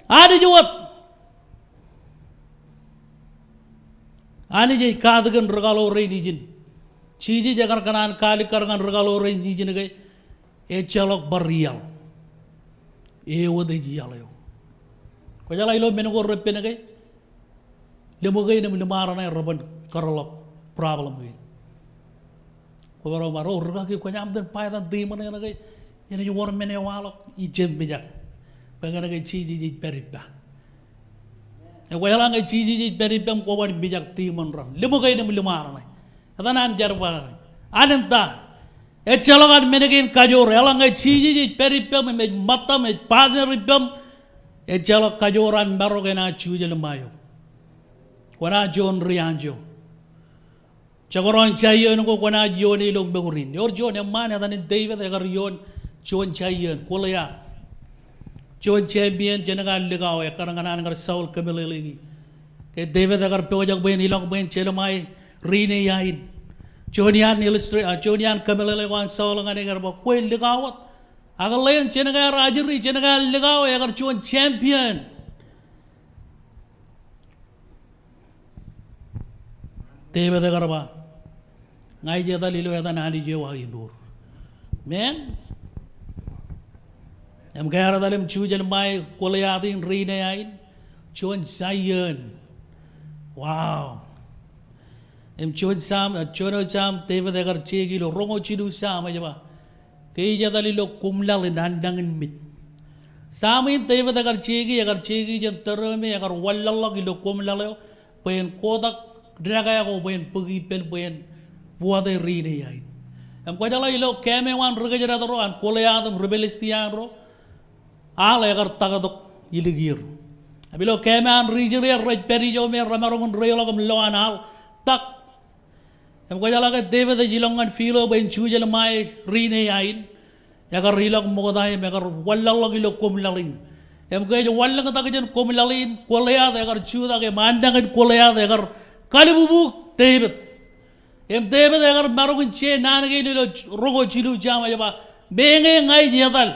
Ani juat. Ani jai kaadgan regalo rei nijin. Ciji jagar kanan kali karangan regalo rei nijin gay. E chalok barial. E wade jialayo. Ko jala ilo menugo repen gay. Lemo gay nem lemara na raban karalok problem gay. Ko baro maro urga ki ko nyam den paydan di mana na gay. Ina ju wor mene walok I jem bijak. Pagana gay ciji ji peripa. E wala ngay ciji ji peripam ko wan bijak ti man ram. Lemo gay nem lemara na. Adanan jarba. Anenta e chalogan menegin kajor elang ngay ciji ji peripam me mata me partner ripam e chalok kajoran barogena chujel mayo. Wana John Rianjo. Chagoron chayon ko wana John ilong begurin. Yor John yang mana tani David agar John John chayon kolaya. John champion jenengan ligaw ya karanganan agar Saul kemelelegi. Ke David agar pewajak bayin ilong bayin celemai rine yain. Johnian illustrate Johnian kemelelewan Saul ngan agar ba kue ligawat. Agar lain jenengan rajuri jenengan ligaw ya agar John champion. Tebe de garba ngai jeta lilo eta nani jewa indur men em gara dalem chujel mai kolayadin rine ain chon sayen wow em chon sam chono sam tebe de gar chegi lo rongo chidu sam jaba kei jeta lilo kumlal nandangin mit samin tebe de gar chegi jen terme agar wallalla gilo kumlalo pen kodak Dragaya ko buyen pergi pen buyen buat ride yain. Am ko jala ilo keme wan regajara ro an kolaya dum rebelistian ro. Ala agar tagadok iligir. Abilo keme an rijire raj perijo me ramarongun relo kom lo anal tak. Am ko jala ke deve de jilongan filo buyen chujel mai rine yain. Agar rilok mogodai me agar wallallo ilo komlalin. Am ko jo wallang tagajen komlalin kolaya agar chuda ke mandangan kolaya agar kali bubuk David, David agar marogun che nana ke ilo rogo chilu jama jaba benge ngai jadal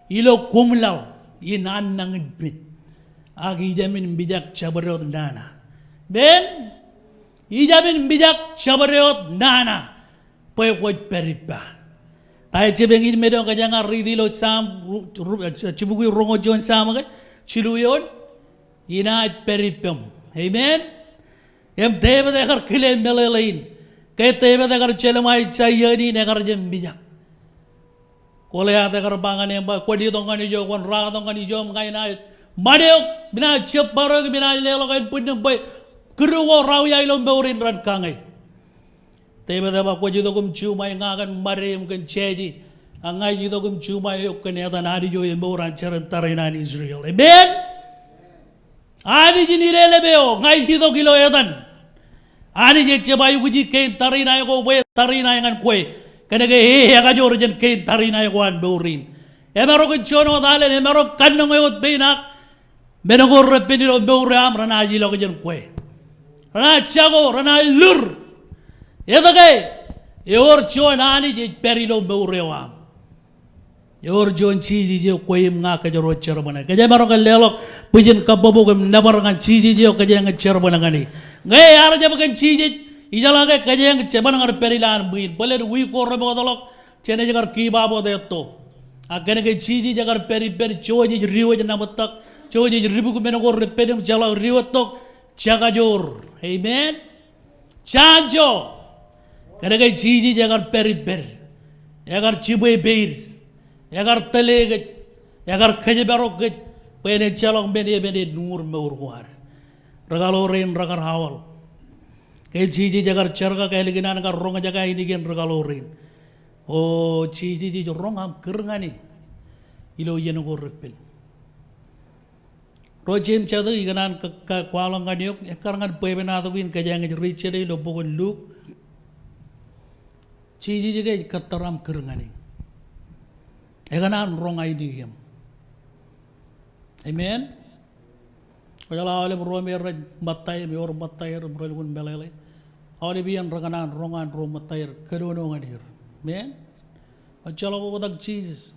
ilo kumlaw inan nangin bit agi jamin bijak chabarot nana ben ijamin bijak chabarot nana poy poy peripa tay chebengin medong kajanga ridilo sam chibugu rogo jon sam ke chilu yon ina peripam amen Em David agar kile melelain, kaya David agar celemai cayani agar jem bijak. Kolaya agar bangan yang ba, kodi dongan ijo, kon ra dongan ijo, mengai naik. Madeo bina cep baru bina lelo kain punyang bay, keruwa raw ya ilom beurin ran kangai. David agar kodi dongum cuma yang akan mari mungkin cedi, angai jido dongum cuma yang kenyataan hari jo yang beuran cerentaran Israel. Amen. Ani jinire lebeo, ngai jido kilo edan. Ani je cebayu guji kain tarina ko boy tarina yang kue kena ke aga jor jen kain tarina ko an beurin emaro ko chono dale emaro kanno ngot benak menogor repinilo beuram rana ji lo jen kue rana chago rana lur edage eor chona ani je perilo beurewam eor jon chiji je kue nga ka joro cherbana ke emaro ke lelok pujin kabobo ke nabar ngan chiji je ke jeng cherbana ngani Gay ara jab kan chiji ijala ke kajeng ceban ngar perilan buin boleh ui korre bodolok cene jagar ki babo de to agane ke chiji jagar peri choji riwo jana botak choji ribu ku meno korre pedem jala riwo tok jagajor amen chanjo gane ke chiji jagar peri jagar chibe beir jagar tele jagar kaje barok pene chalong bene nur meur war regalo rain ragar hawal ke chiji jagar charga ke liginan ka ronga jaga ini gen regalo rain oh chiji ji ronga kerngani ilo yeno go repel rojim chadu iganan ka kwalang ganiokekarangan pebena to win ka jang richele lo bogon lu chiji ji ke kataram kerngani eganan ronga ini gem amen Kajala oleh berome raj matai meor matai berlagun belele. Oleh bian raganan rongan rom matai kedono ngadir. Men, kajala ko tak cheese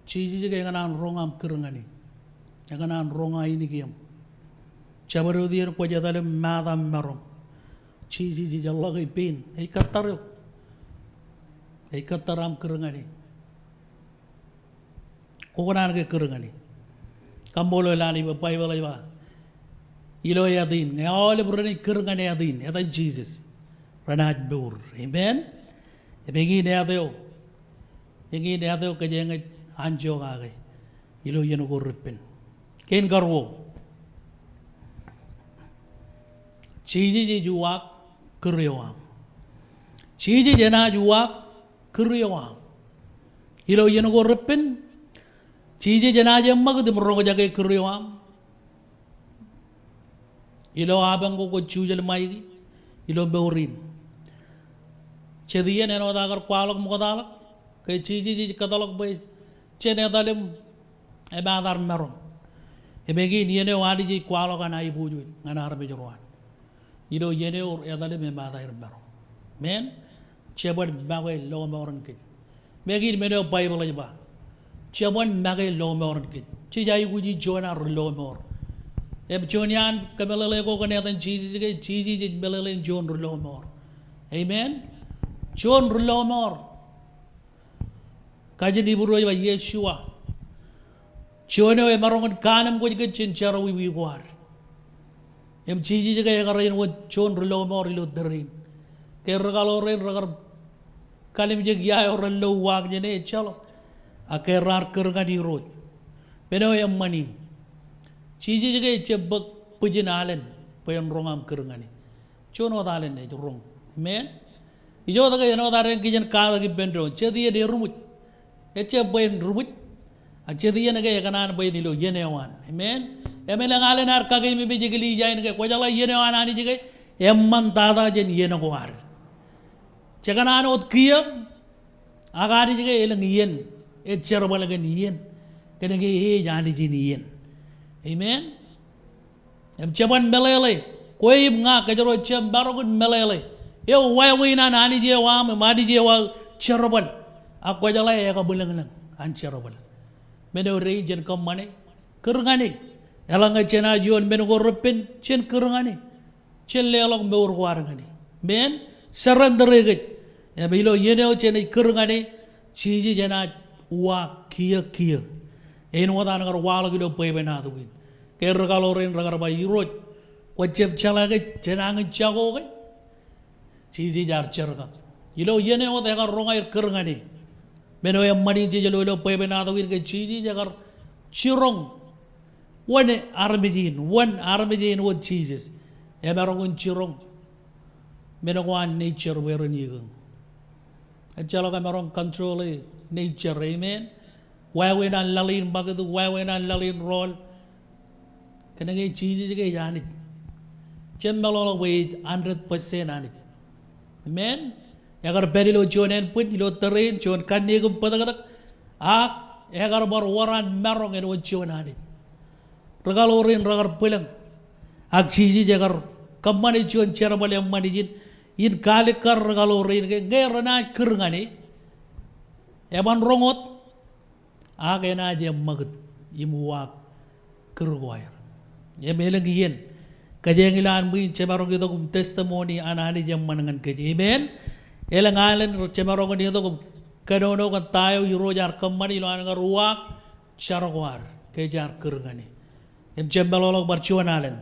juga yang nganan rongam kerengani. Jangan rongai ini kiam. Cabaru dia ko jadale madam marom. Ci jalla kai pin. Ei kataram kerengani. Kokonan ke kerengani. Kambolo lani ba pai balai ba. Ilo yadin. Ngawale burani kerengani yadin. Yada Jesus. Ranat bur. Amen. Ebegi ne adeo. Yengi ne adeo kajenga anjo gagai. Ilo yeno ko rippin. Ken garwo. Ciji juak keryawam. Ciji jena juak keryawam. Ilo yeno ko rippin. Ciji jena jemma ko dimro jagai keryawam. Ilo abang ko chujal mai. Ilo beurin. Cediya neno dagar kwalok mo kadalak. Kay ciji kadalak bay. Cene dalim ebadar meron. Ebegi yene wadi ji kwalok anai buju nganar bejuruan. Ilo yene or edalim ebadar meron. Men cebon bagay lo meron kid. Begi meno Bible aja. Cebon bagay lo meron kid. Cijai guji jona lo meron. Eb jonian kabelele ko kanatan ciji belele jon lo meron. Amen. John Rulomor kaji di buru ya Yeshua John e marongan kanam ko jiga cincara wi war em ciji jiga ya karain wo John Rulomor ilo derin ke regaloren regar kalim jig ya or lo wag jene chalo ake rar kerga di roj beno ya mani ciji jiga cebak pujinalen payam rongam kerngani John odalen ne rong men Ijo daga yano dareng kijen kala ki bendro cedi de rumut ece bayin rumut a cedi yana ga kanan bayin ilo yenewan amen emela ngale nar kagay mi beje gili jain ga ko jala yenewan ani jige emman tada jen yeno ko ar cekanan ot kiyam agari jige elang yen e cerbal ga yen kene ge e jani jin yen amen em ceban belele koyim nga kajaro cem barogun melele Yo wayna nani je wa madi je wa cherobal akwa jala ya ka bulang lang an cherobal meno region kam mane kerngani elanga chena jion meno go repin chen kerngani chen lelong meur war ngani men surrender get ya bilo yeno chen kerngani chiji jena wa kia en wada nagar wala gilo pebe na du ker galoren ragar ba yiro wajeb chala ge chena ngi chago ge Cizi jar cerga. Ilo yene o tega rongai kerngani. Beno yang mani cizi lo pebe na to ke cizi jagar cirong. One armijin what Jesus. Emerongun cirong. Beno wan nature where nigung. Ajalo kamerong control nature amen. Why we not lalin bagadu why we not lalin roll. Kenenge cizi ke janit. Cembalo we 100% anit. Amen. Agar perilo jonen pun ilo terin jon kani gum padagat agar bar waran merong en wonani regalorin ragar pulang ciji jagar kamani jon cerabal yang manijin in kalikar regalorin ke ngerana kerngani eban rongot agena je magut imuwak kergoyar yemelang yen kajengilan mui cemarong itu kum testimoni anani zaman dengan keji amen elangalen cemarong itu kum kanono kan tayo yurojar kemani lo ananga ruak charwar kejar kerngani em cembalolog barcuanalen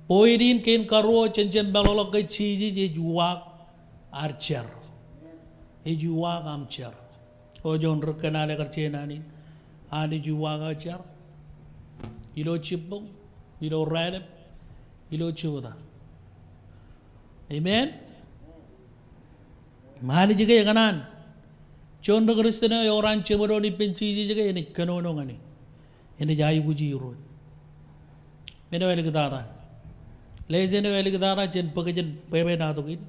poidin ken karo cembalolog ke ciji je juak archer e juak amcher ojon rekanale kercenani ani juak archer ilo cipung ilo ralep ilo chuda amen mani jige kanan chondo kristene orang ceboro di penci jige ini kanono ngani ini jai buji ro meno ele gdara lezene ele gdara jen pagajen pebe na to gin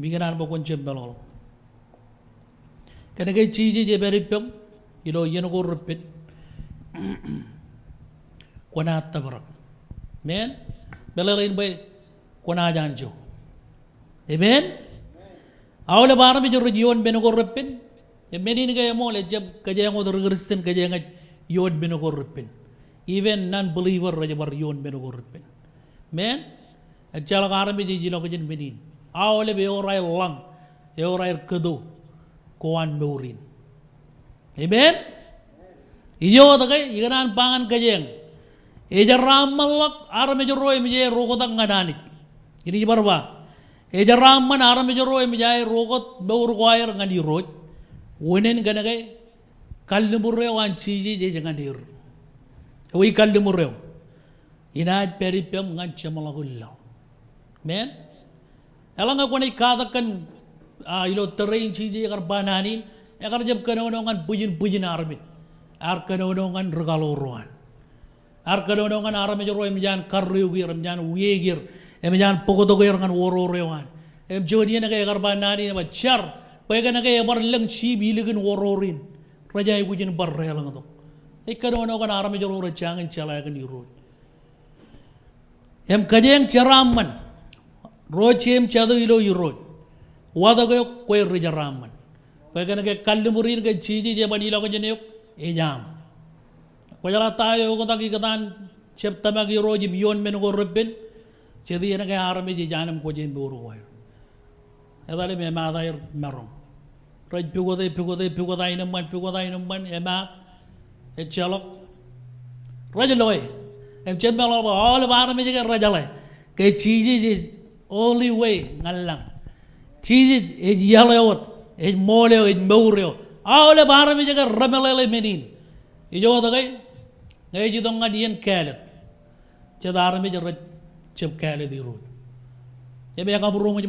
biganan bo kon cembalo kene ke ciji je beripem ilo yeno ko repet kona tabarak men belalain bay kona janjo amen awle baram bi jorro yon ben ko reppen e menini ga mo le jab ka je ngo do kristen ka je nga yon ben ko reppen even non-believer raja barion menugurpen men echala karami ji jilo kejin menin awale be orai lang e orai kedo kuan meurin amen iyo tagai iganan pangan kajeng eja ramalak arame joroy meje rogotak ngananit ini barba eja raman arame joroy meje rogot beur kwair ngadi roj wonen ganagai kallemurre wan ciji je jangan dir wi kallemurre inaj peripem nganchamalagulla men elanga koni kadakan ilo terrain ciji agar bananin agar jab kanonongan pujin arbit ar kanonongan regaloruan ar kanonongan arame joroy mejan karriugir mejan wiegir mejan pogotogoir ngan wororewan jodi na kay agar bananin ba char pega na kay bar lang chibi ligin wororin raja igujin barre lang to kanonongan arame joroy changin chalagan iro kajeng charaman rochem chadu ilo iro wadago koy rijaraman pagana ke kalmurin ke chiji je bani lo ko jene ejam ko jala tayo ko taki katan chep tamagi roji biyon men ko rebben chedi ena ke arame je janam ko je boru way edale me ma dair marom raj pigo dai nam man ema e chalok raj loy chem melo all arame je rajale ke chiji je only way ngalang chiji e yalewot e moleo e meureo awle barami jaga ramelele menin ijo dagay ngay ji donga dien kale ci darami jaga cep kale di ro yebe ya kaburu mo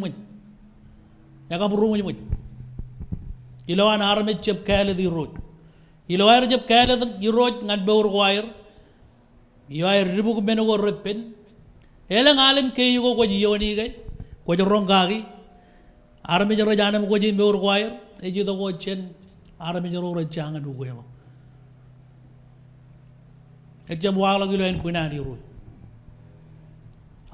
ilo an arami cep kale di ro ilo ay cep kale di ro ngan beur wair yo ay ribu ko meno go repen ela ngalen ke yugo ko yoni gay ko jorongagi arami jaro janam ko jin beur wair e jido ko chen arami jaro ro jangan du goyo e jam wala gilo en punani ro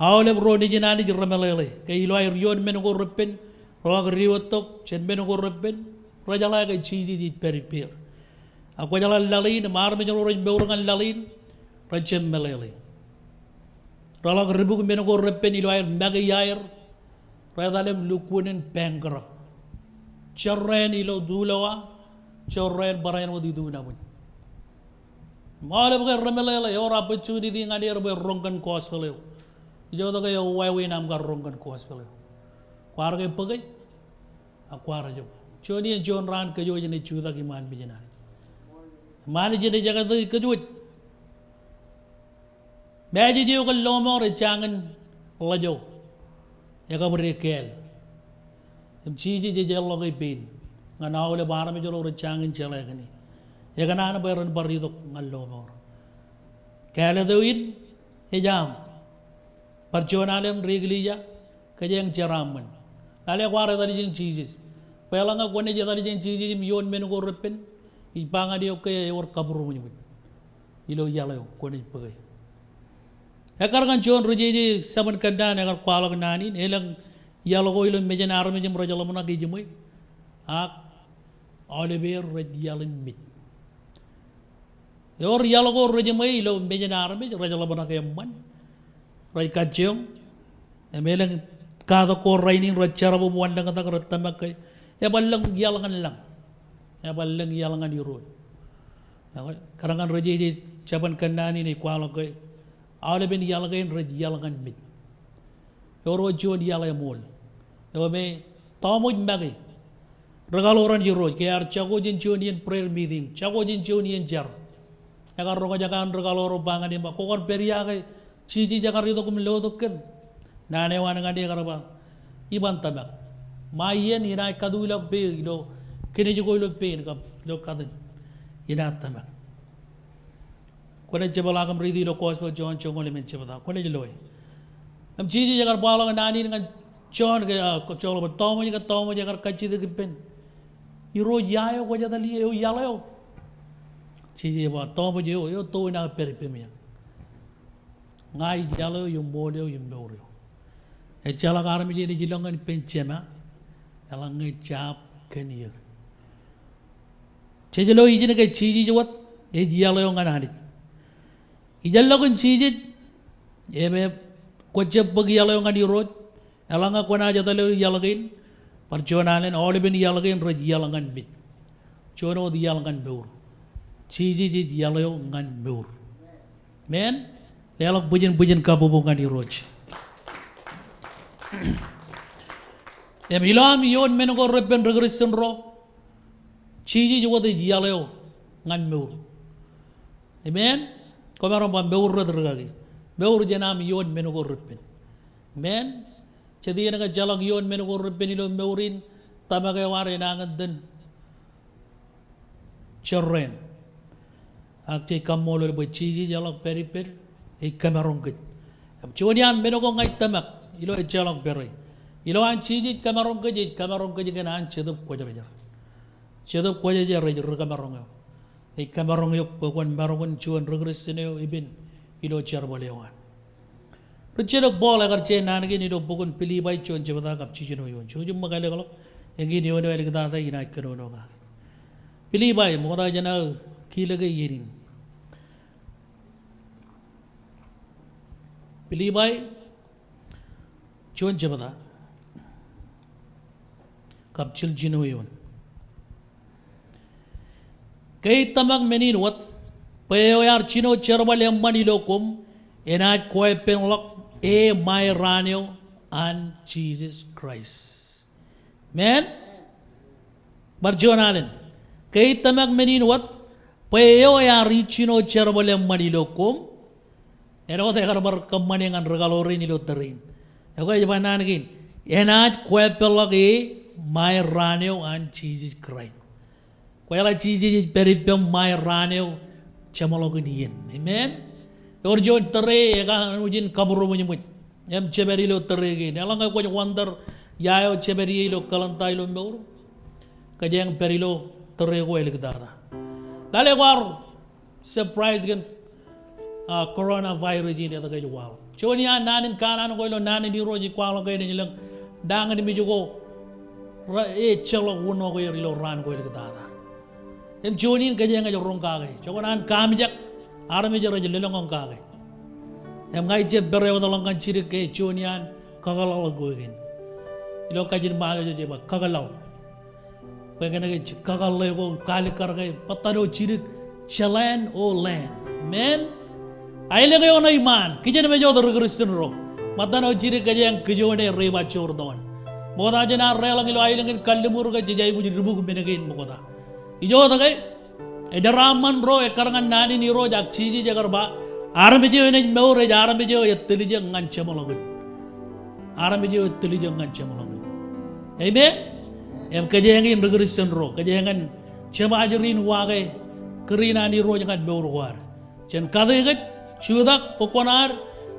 awle bro ni jinani jirmelele ke ilo ay yon men go repen ro riwotok chen men go repen rajala ga chiji di peripir ako jala lalin marmi jaro ro beur ngan lalin rachem melele rala ribu men go repen ilo ay magayair radalem lukunin pengkra charren ilo dulawa charren barayan wadi duna bun male bge remelele ora opportunity di ngadi erbe rongan kosle jo to ke wai nam gar rongan kosle kwar ke pagay akwar jo choni jon ran ke jo jene chuda ki man bijana man jene jaga to ke jo beje jo ko lomo re changan lajo ya ka beri kel chiji je jello ke pin ngana ole barame jolo ro changin chele gani ya kana na baron bari to ngallo mor kele doin hejam parjonalen reglija kajeng charaman ale kware dali jing chiji pelanga kone je dali jing chiji yon men go repen ipanga dio ke or kaburu mu ilo yalo kone pagay ekar kan jon rujeji saban kandan ekar kwalok nani elang yalo ko ilo mejen arme jam rajalo mona gi jimoy ak oliver red yalin mit yor yalo ko rejimoy ilo mejen arme rajalo mona ke man rai kachong emelang kada ko rainin rachara bu wandang ta rattamak e ballang yalangan lang e ballang yalangan yuro karangan rujeji saban kandani ni kwalok ko awle ben yalagain rej yalagan mit yoro jon yalay mol yo me tamuj magi regaloran yiro ke ar chago jin jonian prayer meeting chago jin jonian jar agar roga jagan regaloro bangan ni ko kor beria ke chiji jagar ito kum lodoken nane wan ngadi karaba iban tabak mayen ina kadulak be do kini jogo lo pe ka lo kadin ina tabak kone jebalagam ridi lo kospo John chongole men chebada kone loy am chiji jagar balang nani ngan John ke cholo ba tomo jagar kachi de pen iro yayo ko jadali yo yalayo chiji ba tomo yo to na peripemia ngai yalo yo mole yo mboro e chala garami je ni jilangan penchema elangai chap keniya chejelo ijine ke chiji jawat e yalo yo nganani Ijalagun chijit eme kocep bagi yalo ngani roj elanga kona jatalo yalagin parjonalen olibin yalagin roj yalangan bit chono di yalangan beur chiji yalo ngan beur men lelak bujin kabubu ngani roj em ilam yon menogo repen regressen ro chiji jugo de yalo ngan beur amen komaro ba beur rodrogagi beur janam yon menogo repen men jadi naga jalag yon menogo repen ilo beurin tamaga ware nangan den chorren akte kamolo bo chiji jalag periper e kamarong git chonian menogo ngai tamak ilo jalag beri ilo an chiji kamarong git kan an chedup ko jaja chedup ko jaja re kamarong e kamarong yok pokon barongon chuan regresseneo ibin ilo charbolewan Rechedok bol agar chen nangi ni do pokon pili bai chon jebada kap chijino yon chujum magale galo engi ni ono ele kata ina kenono ga pili bai moda jana kilage yerin pili bai chon jebada kap chil jino yon kay tamak menin wat payo yar chino cherbale mani lokum enat koy penlok e my ranyo and Jesus Christ. Men barjonalen kay tamak menin wat payo yar chino cherbale mani lokum eno te karbar kamani ngan regalorin ilo terin ako jabanan gin enat koy penlok e my ranyo and Jesus Christ. Kuala chiji peripem mai raneo chamologo dien. Amen. Orjo tere ega ujin kaburu munyumut. Yam cheberi lo tere ge. Nelanga ko wonder yayo cheberi lo kalantai lo mbeur. Kajang perilo tere ko eligdara. Lale war surprise gen coronavirus ini ada wal. Chonia nanin kanan ko lo nanin di roji kwalo kay ni lang dangan mi jugo chalo uno ko lo ran ko eligdara. Em jonin kajang aja rong kage, cokonan kami jak, arami jara jelelong kage. Em ngai je berewa dalang kan cirik ke jonian kagalau goin. Ilo kajin mahal aja jeba kagalau. Pengen lagi kagalau ko kali karge patado cirik jalan o land. Men, aile ke ona iman, kijen mejo der Kristen ro. Matano cirik kajang kejone reba chordon. Moda jena relang ilo aile ngin kaldemur ke jejai bujir rubuk menegin moda. Ijo tagai edaraman ro ekarangan nani ni ro jak chiji jagar ba arambejo ene meure arambejo yettilije nganchamologun arambejo yettilije nganchamologun amen em kajengin regressen ro kajengan chemajirin wage kerina ni ro jangan meure war chen kadegat chudak pokonar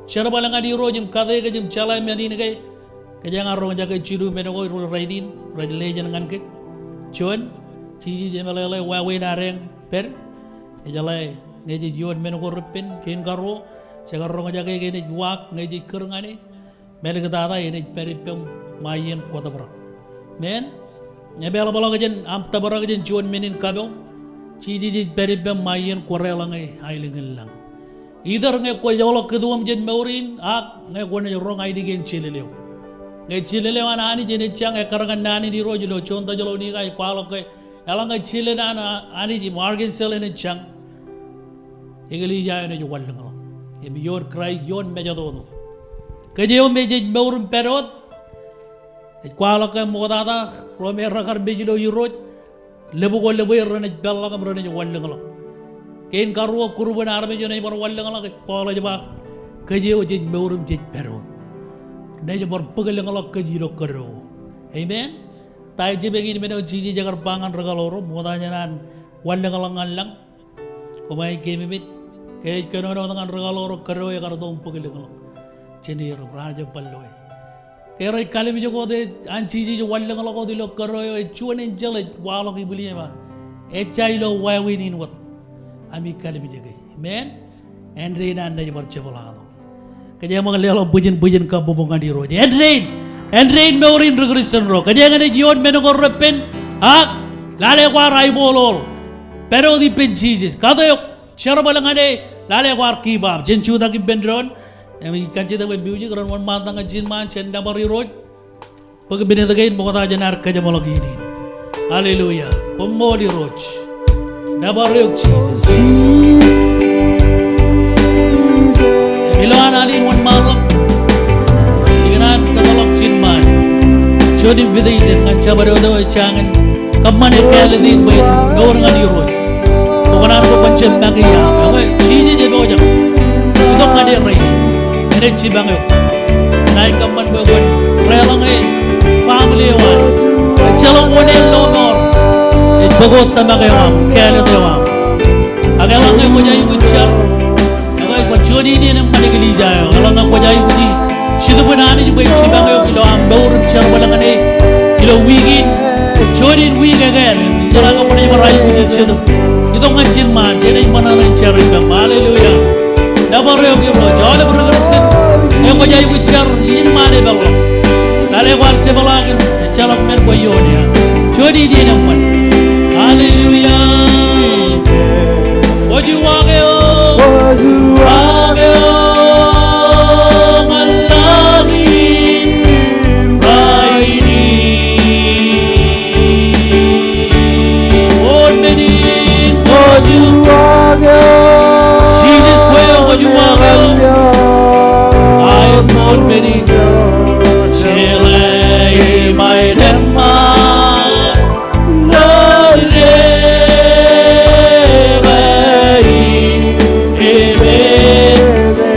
cherbalanga ni ro jim kadega jim chalai menini kai kajengan ro jaga chidu menogo ro raidin rajlejen nganke chon Ciji jemalele wawe nareng per ejalai ngeji jion menoko repin kin karo sekarro ngajake gene wak ngeji kerngane mele ketata ini peripem mayen kota berak men nebela bala gajen am tabara gajen jion menin kabo ciji peripem mayen korelangai ailingelang either nge ko jolo keduam jen meurin ak nge gone rong ai digen chileleo nge chileleo ani jene chang e karangan nani di rojilo chonta jolo ni kai kwalo ke Elanga chile na ani ji margin sel ene chang egeli ja ene jo wallengo e mi yor cry yon meja dono ke je o meje meurum perot e kwala ka modada rome ragar bejilo yuroj lebu go lebu rene bella kam rene jo wallengo ken karu kurban arme jo ne bor wallengo ke polo je ba ke je o je meurum je perot ne je bor pegelengo ke ji lo kero amen Tai jebegin meno jiji jagar pangan regaloro modanya nan wanda ngalangan lang kumai kemimit kay kanono dengan regaloro kero ya karo dong pagilengalo jenir raja palloy kaya kali mi jogo de an jiji jo wanda ngalo de lo kero yo chuanen jale walo ki buli ma e chailo wawi nin wat ami kali mi jege menendre nan na bar chebolado kaya mga lelo bujin ka bubungan di roje Endrain meurin regressen ro kajangan e jion menogor repen ak lale kwa rai bolol pero di pen Jesus kadayok charbalangane lale war kibab jen chuda ki bendron emi kanchi da biuji kron wan matang jin man chen da bari roj pag binedagain mo ta janar ka jamologini hallelujah pomodi roj da bari ok Jesus ilan alin wan malak ignan kamalak jin man chodi vidaijen ngan chabaro do changan kamane kalidin bay nor ngani roj bukan aku pencet bagi ya, aku sini je bojang, itu ngade rai, ini cibang yo, naik kaman bagun, relang family wan, calon model donor, itu bagot tamaga wam, kaya itu wam, agak lang mo jai buncar, agak paconi ini yang mana gili jaya, agak lang mo jai bunyi, situ pun ane juga cibang yo kilo am baur car balang ane, kilo wigin, codin wig agak, jalan kamu ni marai bunyi situ. Itu ngancin man, jadi mana rencari bang, haleluya. Dapat reo kiro, jauh lebih Kristen. Yang bajai bicar, ini mana bang? Lalu warce balangin, calon merkoyonya. Jadi dia nampak, haleluya. Wajib wageo, wageo, malangin, raini. Jesus kweo wajuwageo ayon mon beni shelai mai demma nore bai ebe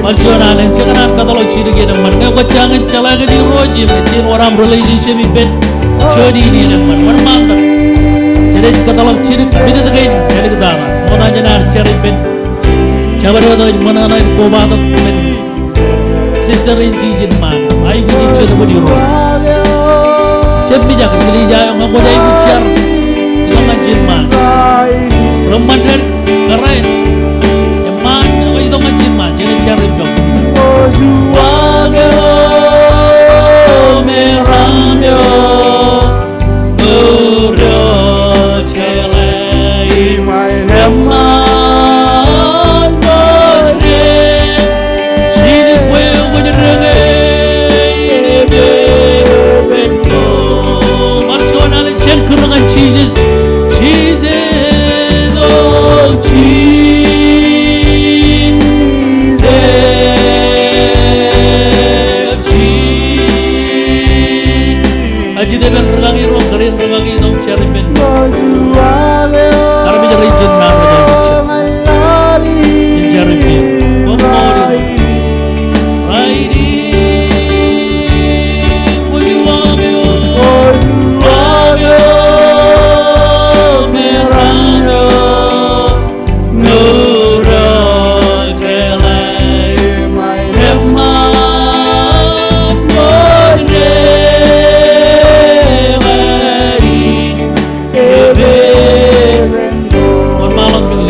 marjona len jangan katalo chirige namman ngako jangan calaga di roji metin waram relationship ibet chodi ni namman warmanda jadi katalo chirig bida dagain jadi kedama mona janar charipin chabaro do mana na ko ba men sister inji jin man ai gu jin chodo bodi ro chebbi jak kili jayo ngako dai gu char ngama jin man roman der karai man ai do ngajin man jadi charipin wagyo meramyo uro chelai mai lemma Jesus, Jesus, oh Jesus, Jesus. Aji dengan rengangi roh kering rengangi dong cari ben. Karena menjadi izin nama jadi mencari ben. Pemori, raini, pujiwamyo, wamyo.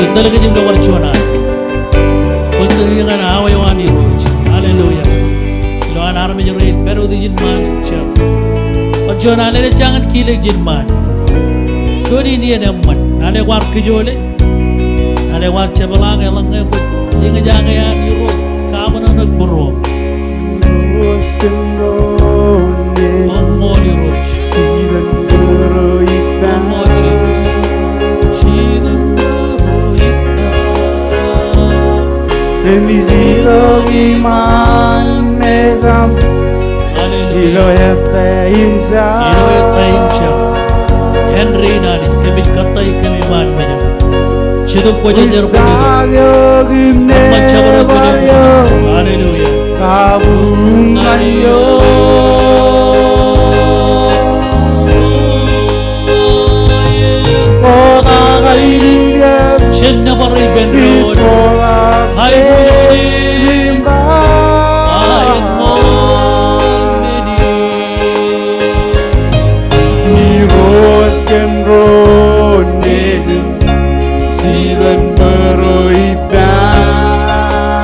Talaga yung gawarchona. Kunto yung nga awayawan ni Roj. Hallelujah. Iloan arami yung rin. Pero di jin man. Warchona nila jangan kilig jin man. Kodi niya naman. Nale war kijole. Nale war chabalang elang nga. Yung jangan yan ni Roj. Kama na nagburo. Omo ni Roj. Omo Jesus. Emisilo iman mesam ilo hete insa Henry nani kami katai kami man menyam Chiduk ko jajar ko dito Magchabara ko dito Hallelujah kabungan yo Kota kailinggan Shenna bari benro Hai budi ayat meni ni rosken ronezim sigan beroiba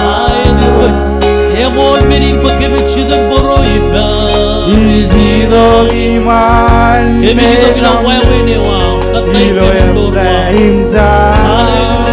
ayat ron emon meni pakai berciduk beroiba izino iman kami kita bilang wae ni wow katai kami insa Hallelujah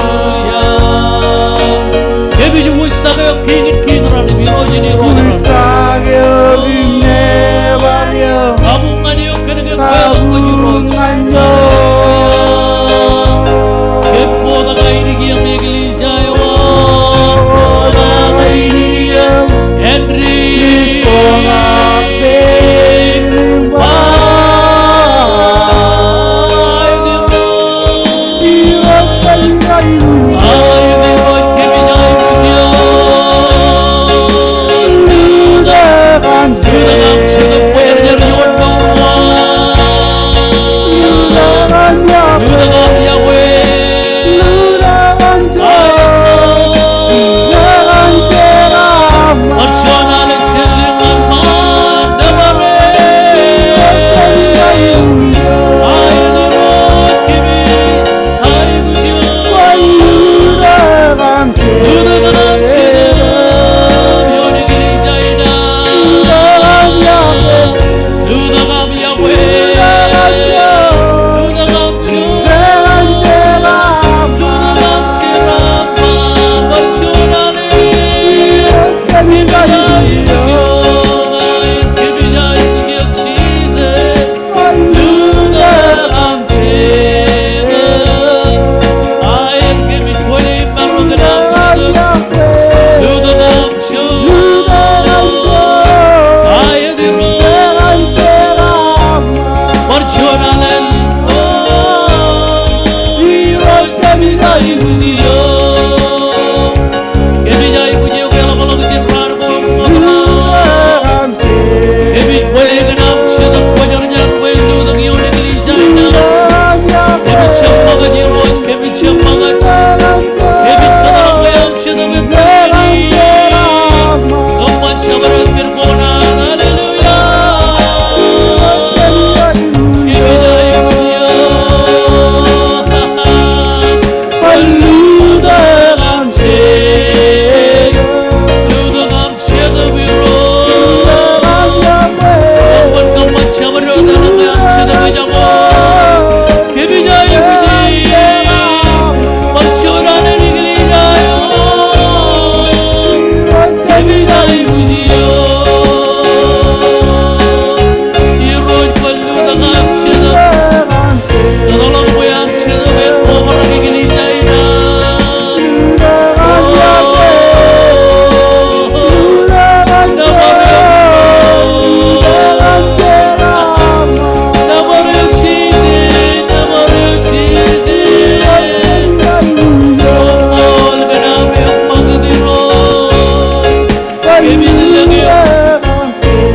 Kevin lagi,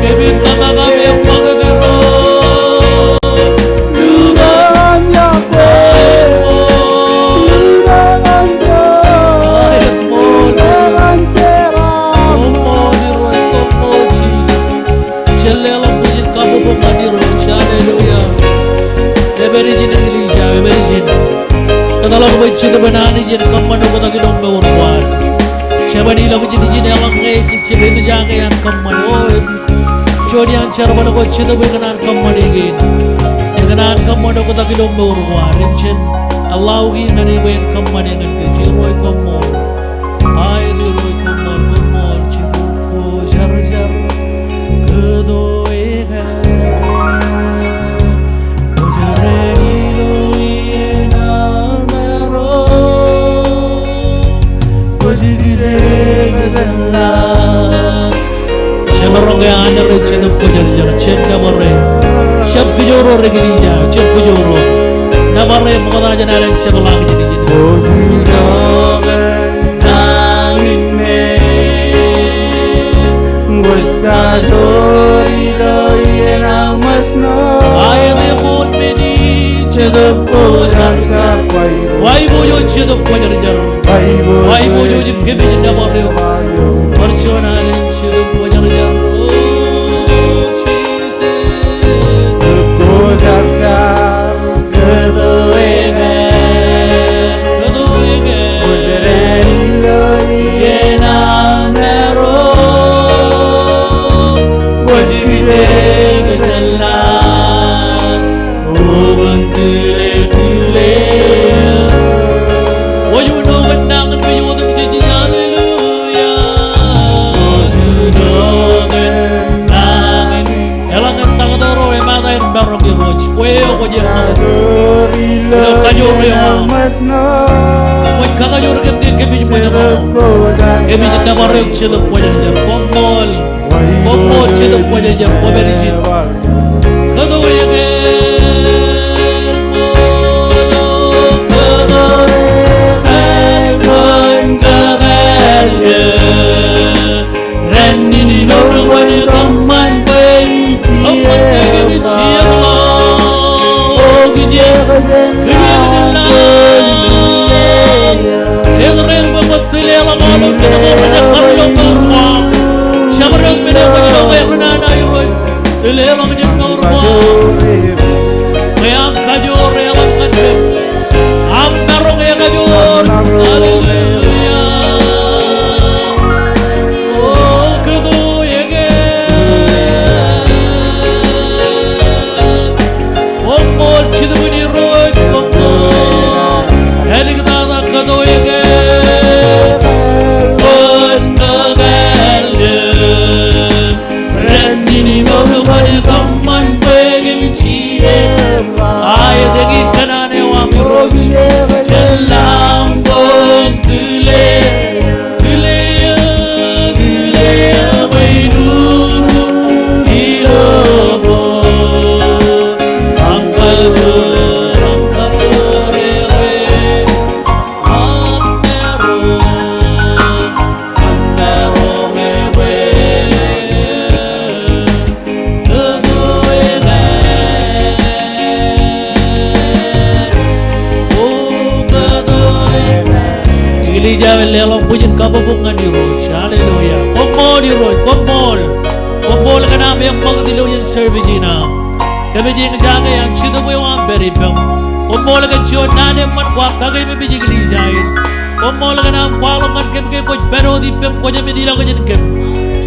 Kevin kata kami yang magadiro. Kalau baca benar ni jadi kaman aku tak kena berbuat. Siapa ni lagu jadi alam ni ciri kejaga yang kaman. Oh, jadi ancar mana baca tu berkenan kaman ini. Berkenan kaman aku tak kena berbuat. Rimcen Allah ini ngani ben kaman yang ngani roi kaman. Ay roi kaman citu ko jar jar kedoe hai. Orang yang ada rencana punya rencana mereka, siap kejoro regilija, siap kejoro, nama mereka mengenai jalan rencana lagi jadi. Ayat pun meni cedap kosan, wai bojo cedap kosan jar, wai bojo jim kebejan nama mereka, percona cedap kosan jar. Kami jadi nama orang cedok wajah komol, komol cedok wajah jam komerisi. Kado yang Lelang pujian kababungan di roh, haleluya. Komol kenapa yang pagdilo yang serve jina. Kami jing jaga yang cido mo yang beripem. Komol kan cion nane man kwa kagay may bijig lisain. Komol kenapa kalau man kem koj pero di pem koja medila koja kem.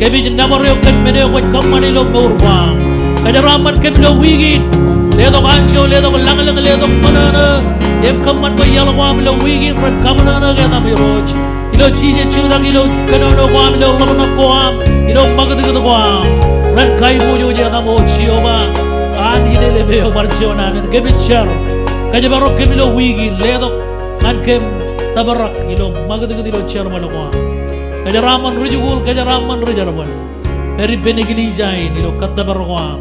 Kami jing namor yung kan medyo koj kamani lo murwang. Kajaraman kem lo wigit. Ledo kancio ledo lang ledo manana. Em kaman ko yalo wam lo wigit ran kamana na kaya may roj. Ilo chije chudang ilo kanono wam ilo lamana wam ilo magadigo wam ran kai bujo je na mo chioma ani le beo barciona nen gebichar kaje barok ke ilo wigi ledo kan kem tabarak ilo magadigo ilo char malwa kaje raman rujugul eri benigili jain ilo katabarwa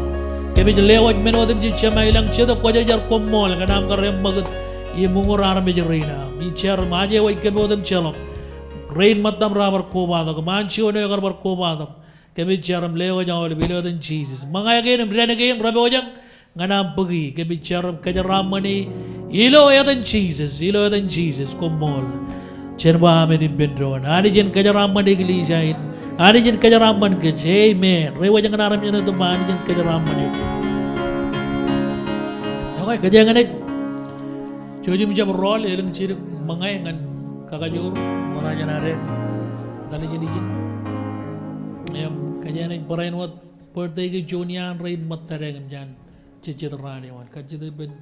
kebe je lewaj menodem je chama ilang chedo ko je jar komol kanam karem magad ye mungurar me jerina bichar maje wai kebe odem chelok Rain matam ra berkumatam. Mancio ne agar berkumatam. Kami caram leo jauh lebih than Jesus. Mangaya gini, berani gini, rabi ojang. Ngana pergi. Kami caram kajaram ni. Ilo than Jesus. Ilo than Jesus. Kumol. Cenba amin ibendron. Ani jen kajaram ni gilisain. Ani jen kajaram ni kece. Amen. Rewa jangan aram jen tu ani jen kajaram ni. Okay, kajangan ni. Cuci macam roll, elang ciri mangaya ngan kakajur. Mana jen ada. Tali jen jen. Kaya na parayin wat birthday ke Junian rain matareng jan cicit rani wan kacit ben